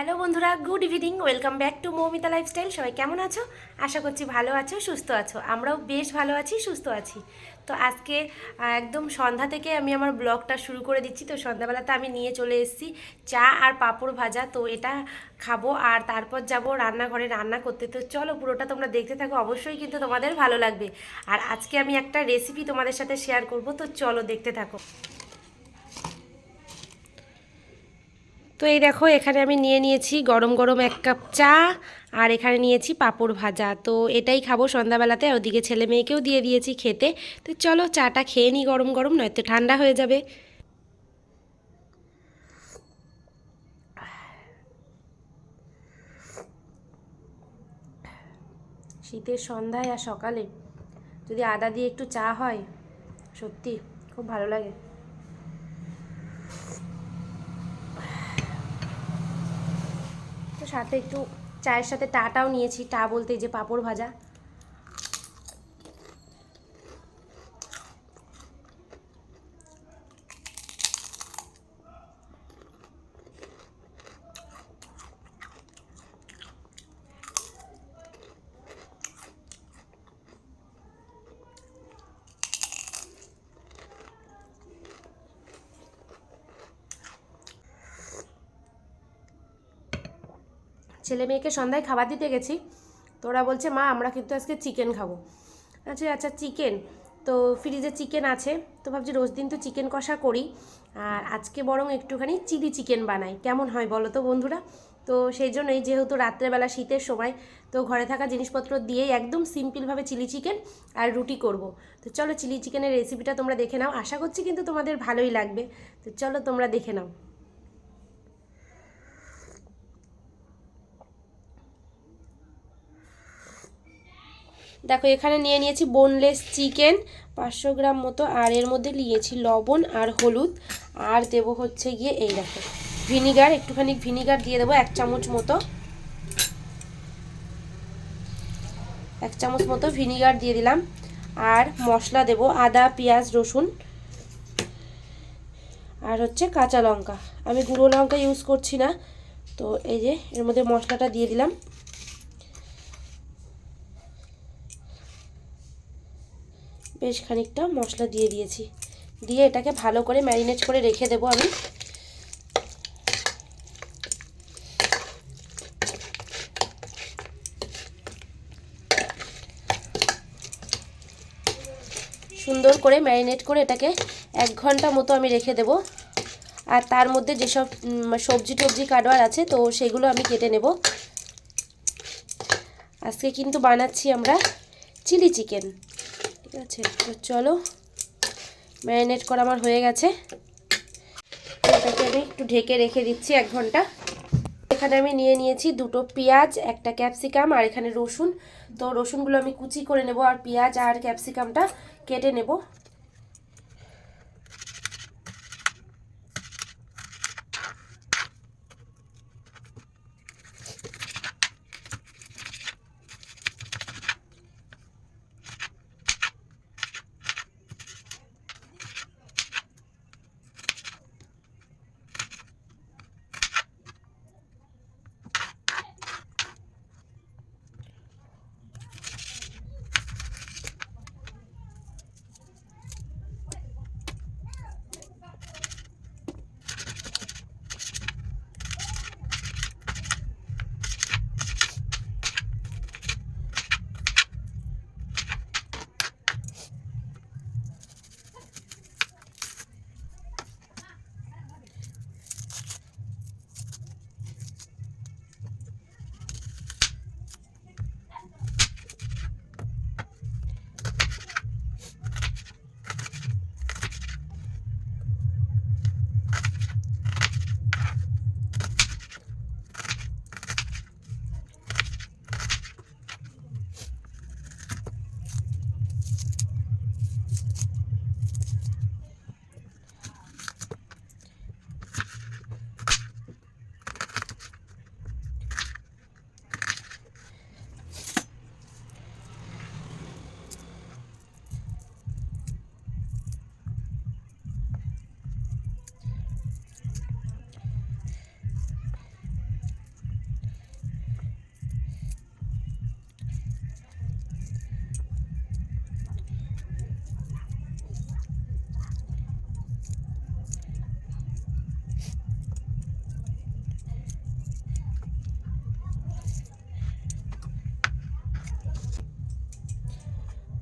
Hello বন্ধুরা, good evening. Welcome back to Moumita lifestyle. সবাই কেমন আছো? আশা করছি ভালো আছো, সুস্থ আছো। আমরাও বেশ ভালো আছি, সুস্থ আছি। তো আজকে একদম সন্ধ্যা থেকে আমি আমার ব্লগটা শুরু করে দিচ্ছি। তো সন্ধ্যাবেলাতে আমি নিয়ে চলে এসেছি চা আর পাঁপড় ভাজা। তো এটা খাবো আর তারপর যাব রান্নাঘরে রান্না করতে। তো চলো পুরোটা তোমরা দেখতে থাকো, অবশ্যই কিন্তু তোমাদের ভালো লাগবে। আর আজকে আমি একটা রেসিপি তোমাদের সাথে শেয়ার করব, তো চলো দেখতে থাকো। তো এই দেখো, এখানে আমি নিয়ে নিয়েছি গরম গরম 1 কাপ চা, আর এখানে নিয়েছি পাঁপড় ভাজা। তো এটাই খাবো সন্ধ্যাবেলাতে, আর ওদিকে ছেলে মেয়েকেও দিয়ে দিয়েছি খেতে। তো চলো চাটা খেয়ে নিই গরম গরম, নয়তো ঠান্ডা হয়ে যাবে। শীতের সন্ধ্যায় আর সকালে যদি আদা দিয়ে একটু চা হয়, সত্যি খুব ভালো লাগে। তো সাথে একটু চায়ের সাথে টাটাও নিয়েছি। টা বলতে এই যে পাঁপড় ভাজা। ছেলে মেয়েকে সন্ধ্যায় খাবার দিতে গেছি, তো ওরা বলছে মা আমরা কিন্তু আজকে চিকেন খাবো। আচ্ছা আচ্ছা, চিকেন তো ফ্রিজে চিকেন আছে, তো ভাবছি রোজ দিন তো চিকেন কষা করি, আর আজকে বরং একটুখানি চিলি চিকেন বানাই, কেমন হয় বলো তো বন্ধুরা? তো সেই জন্যই, যেহেতু রাত্রেবেলা শীতের সময়, তো ঘরে থাকা জিনিসপত্র দিয়েই একদম সিম্পলভাবে চিলি চিকেন আর রুটি করব। তো চলো চিলি চিকেনের রেসিপিটা তোমরা দেখে নাও, আশা করছি কিন্তু তোমাদের ভালোই লাগবে। তো চলো তোমরা দেখে নাও। দেখো এখানে নিয়ে নিয়েছি বোনলেস চিকেন 500 গ্রাম মতো, আর এর মধ্যে নিয়েছি লবণ আর হলুদ, আর দেবো হচ্ছে গিয়ে এই দেখো ভিনিগার, একটুখানি ভিনিগার দিয়ে দেবো 1 চামচ মতো। 1 চামচ মতো ভিনিগার দিয়ে দিলাম। আর মশলা দেবো আদা পেঁয়াজ রসুন, আর হচ্ছে কাঁচা লঙ্কা। আমি গুঁড়ো লঙ্কা ইউজ করছি না। তো এই যে এর মধ্যে মশলাটা দিয়ে দিলাম, বেশ খানিকটা মশলা দিয়ে দিয়েছি। দিয়ে এটাকে ভালো করে ম্যারিনেট করে রেখে দেবো আমি। সুন্দর করে ম্যারিনেট করে এটাকে 1 ঘন্টা মতো আমি রেখে দেব। আর তার মধ্যে যেসব সবজি টবজি কাটবার আছে, তো সেগুলো আমি কেটে নেব। আজকে কিন্তু বানাচ্ছি আমরা চিলি চিকেন, ঠিক আছে? তো চলো, ম্যারিনেট করা আমার হয়ে গেছে। এটাকে আমি একটু ঢেকে রেখে দিচ্ছি 1 ঘন্টা। এখানে আমি নিয়ে নিয়েছি 2টো পেঁয়াজ, 1টা ক্যাপসিকাম, আর এখানে রসুন। তো রসুনগুলো আমি কুচি করে নেব, আর পেঁয়াজ আর ক্যাপসিকামটা কেটে নেব।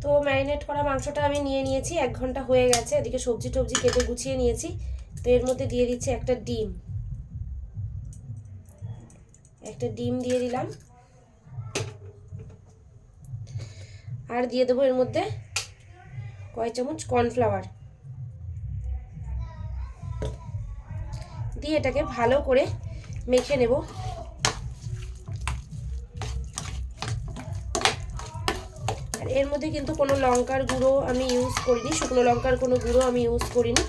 তো ম্যারিনেট করা মাংসটা আমি নিয়ে নিয়েছি, 1 ঘন্টা হয়ে গেছে। এদিকে সবজি টবজি কেটে গুছিয়ে নিয়েছি। তো এর মধ্যে দিয়ে দিচ্ছি একটা ডিম দিয়ে দিলাম। আর দিয়ে দেবো এর মধ্যে কয়েক চামচ কর্নফ্লাওয়ার দিয়ে এটাকে ভালো করে মেখে নেব। আর এর মধ্যে কিন্তু কোনো লঙ্কার গুঁড়ো আমি ইউজ করিনি, শুকনো লঙ্কার কোনো গুঁড়ো আমি ইউজ করিনি।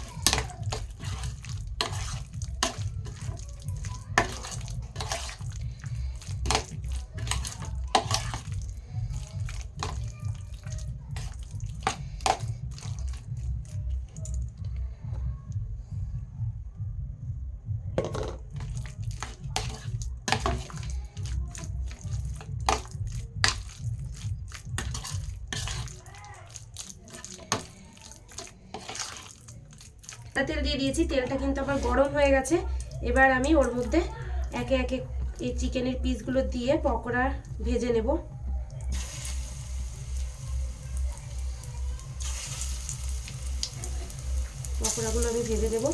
তেল দিয়ে দিয়েছি, তেলটা কিন্তু আবার গরম হয়ে গেছে। এবার আমি ওর মধ্যে একে একে এই চিকেনের পিসগুলো দিয়ে পকোড়া ভেজে নেব। পকোড়াগুলো আমি ভেজে দেব।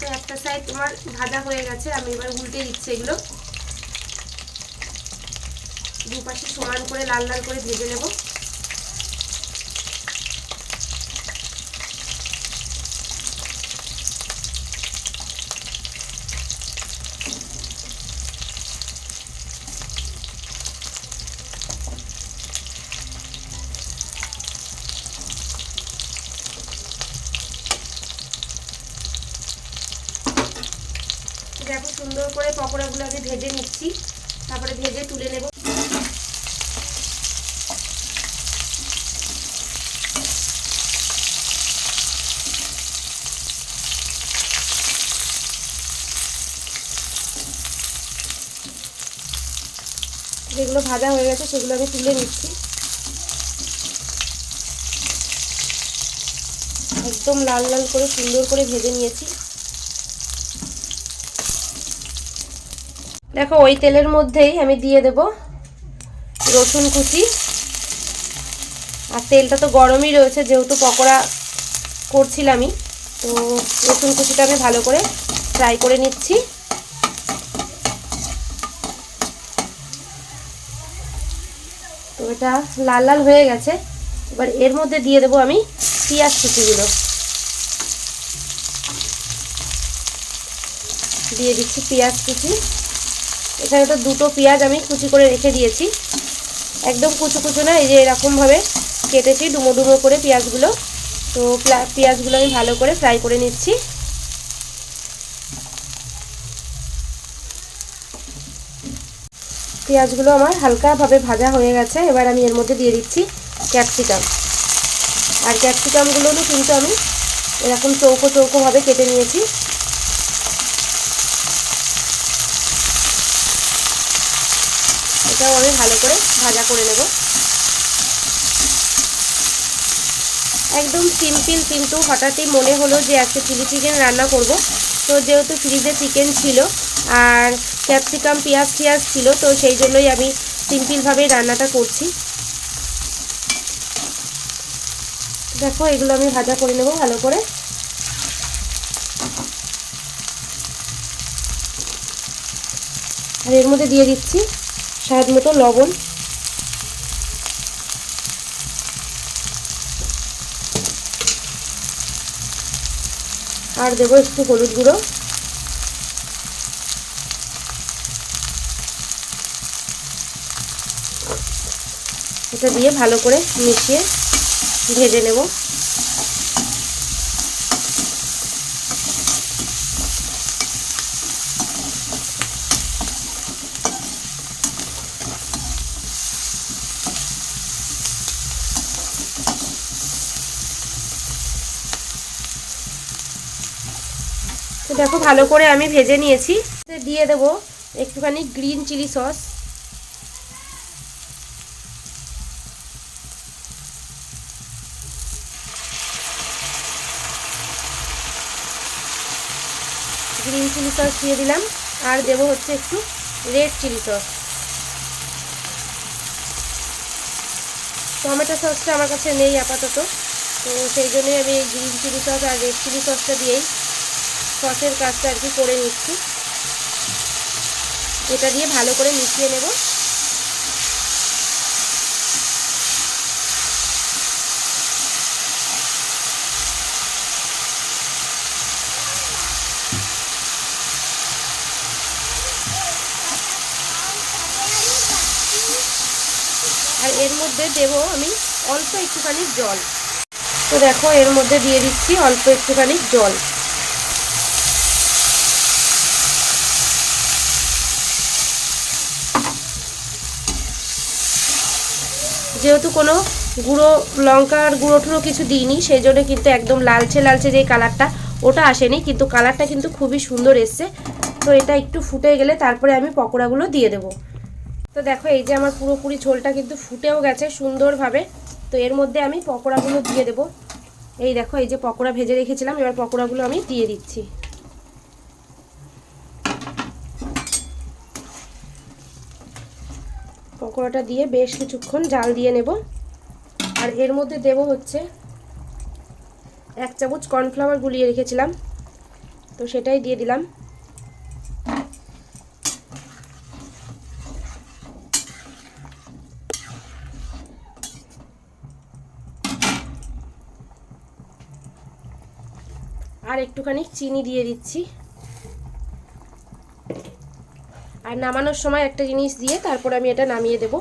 তো একটা সাইড তোমার ভাজা হয়ে গেছে, আমি এবার উল্টে দিচ্ছি এগুলো। দুপাশে সমান করে লাল লাল করে ভেজে নেব। দেখো সুন্দর করে পকোড়াগুলো আমি ভেজে নিচ্ছি, তারপরে ভেজে তুলে নেব। যেগুলো ভাজা হয়ে গেছে সেগুলো আমি তুলে নিচ্ছি। একদম লাল লাল করে সুন্দর করে ভেজে নিয়েছি। দেখো ওই তেলের মধ্যেই আমি দিয়ে দেব রসুন কুচি। আর তেলটা তো গরমই রয়েছে যেহেতু পকোড়া করছিলামই, তো রসুন কুচিটা আমি ভালো করে ফ্রাই করে নিচ্ছি। তো এটা লাল লাল হয়ে গেছে। এবার এর মধ্যে দিয়ে দেবো আমি পেঁয়াজ কুচিগুলো। দিয়ে দিচ্ছি পেঁয়াজ কুচি। এখানে তো 2টো পেঁয়াজ আমি কুচি করে রেখে দিয়েছি, একদম কুচু কুচু না, এই যে এরকমভাবে কেটেছি ডুমো ডুমো করে পেঁয়াজগুলো। তো পেঁয়াজগুলো আমি ভালো করে ফ্রাই করে নিচ্ছি। পেঁয়াজগুলো আমার হালকাভাবে ভাজা হয়ে গেছে। এবার আমি এর মধ্যে দিয়ে দিচ্ছি ক্যাপসিকাম। আর ক্যাপসিকামগুলো কিন্তু আমি এরকম চৌকো চৌকোভাবে কেটে নিয়েছি। এটাও আমি ভালো করে ভাজা করে নেব। একদম সিম্পল, কিন্তু হঠাৎই মনে হলো যে আজকে চিলি চিকেন রান্না করব। তো যেহেতু ফ্রিজে চিকেন ছিল আর ক্যাপসিকাম পেঁয়াজ ছিল, তো সেই জন্যই আমি সিম্পলভাবেই রান্নাটা করছি। দেখো এগুলো আমি ভাজা করে নেব ভালো করে। আর এর মধ্যে দিয়ে দিচ্ছি স্বাদ মতো লবণ। আর দেবো একটু হলুদ গুঁড়ো। এটা দিয়ে ভালো করে মিশিয়ে ভেজে নেব। তো দেখো ভালো করে আমি ভেজে নিয়েছি। দিয়ে দেব একটুখানি গ্রিন চিলি সস, দিয়ে দিলাম। আর দেব হচ্ছে একটু রেড চিলি সস। টমেটো সসটা আমার কাছে নেই আপাতত, তো সেই জন্যই আমি এই গ্রিন চিলি সস আর রেড চিলি সসটা দিয়েই সসের কাজটা আর কি করে নিচ্ছি। এটা দিয়ে ভালো করে মিশিয়ে নেব। আর এর মধ্যে দেব আমি অল্প একটুখানি জল। তো দেখো এর মধ্যে দিয়ে দিচ্ছি অল্প একটুখানি জল। যেহেতু কোনো গুঁড়ো লঙ্কার গুঁড়ো টুড়ো কিছু দিইনি, সেই জন্য কিন্তু একদম লালচে লালচে যে কালারটা ওটা আসেনি, কিন্তু কালারটা কিন্তু খুবই সুন্দর এসছে। তো এটা একটু ফুটে গেলে তারপরে আমি পকোড়াগুলো দিয়ে দেবো। তো দেখো এই যে আমার পুরোপুরি ঝোলটা কিন্তু ফুটেও গেছে সুন্দরভাবে। তো এর মধ্যে আমি পকোড়াগুলো দিয়ে দেবো। এই দেখো এই যে পকোড়া ভেজে রেখেছিলাম, এবার পকোড়াগুলো আমি দিয়ে দিচ্ছি। পকোড়াটা দিয়ে বেশ কিছুক্ষণ জাল দিয়ে নেব। আর এর মধ্যে দেব হচ্ছে 1 চামচ কর্নফ্লাওয়ার গুলিয়ে রেখেছিলাম, তো সেটাই দিয়ে দিলাম। আর একটুখানি চিনি দিয়ে দিচ্ছি। আর নামানোর সময় একটা জিনিস দিয়ে তারপর আমি এটা নামিয়ে দেব।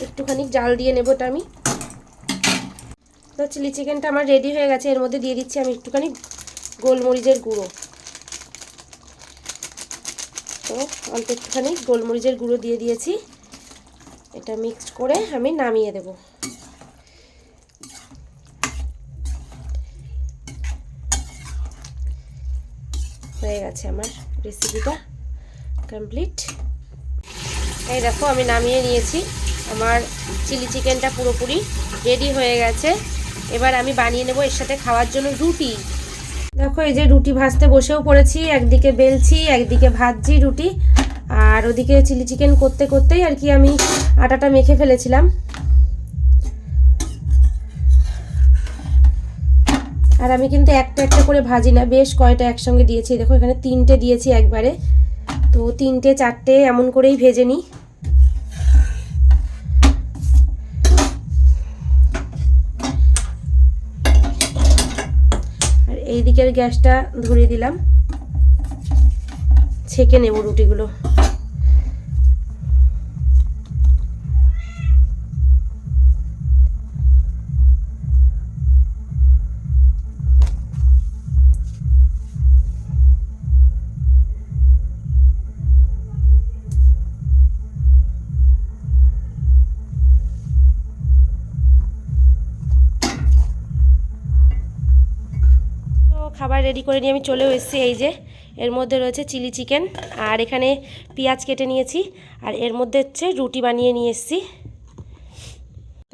একটুখানি জাল দিয়ে নেব এটা আমি। তো চিলি চিকেনটা আমার রেডি হয়ে গেছে। এর মধ্যে দিয়ে দিচ্ছি আমি একটুখানি গোলমরিচের গুঁড়ো। তো অল্প একটুখানি গোলমরিচের গুঁড়ো দিয়ে দিয়েছি। এটা মিক্সড করে আমি নামিয়ে দেব। হয়ে গেছে আমার রেসিপিটা কমপ্লিট। এই দেখো আমি নামিয়ে নিয়েছি। আমার চিলি চিকেনটা পুরোপুরি রেডি হয়ে গেছে। এবার আমি বানিয়ে নেব এর সাথে খাওয়ার জন্য রুটি। দেখো এই যে রুটি ভাজতে বসেও পড়েছি, একদিকে বেলছি একদিকে ভাজছি রুটি। আর ওদিকে চিলি চিকেন করতে করতেই আর কি আমি আটাটা মেখে ফেলেছিলাম। আর আমি কিন্তু একটা একটা করে ভাজি না, বেশ কয়টা একসঙ্গে দিয়েছি। দেখো এখানে 3টে দিয়েছি একবারে, তো 3টে 4টে এমন করেই ভেজে নিই। আর এই দিকের গ্যাসটা ধরিয়ে দিলাম, ছেঁকে নেব রুটিগুলো। খাবার রেডি করে নিয়ে আমি চলেও এসেছি। এই যে এর মধ্যে রয়েছে চিলি চিকেন, আর এখানে পেঁয়াজ কেটে নিয়েছি, আর এর মধ্যে হচ্ছে রুটি বানিয়ে নিয়ে এসেছি।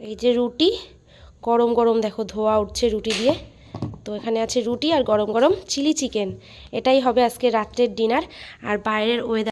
এই যে রুটি গরম গরম দেখো ধোয়া উঠছে রুটি দিয়ে। তো এখানে আছে রুটি আর গরম গরম চিলি চিকেন। এটাই হবে আজকে রাত্রের ডিনার। আর বাইরের ওয়েদার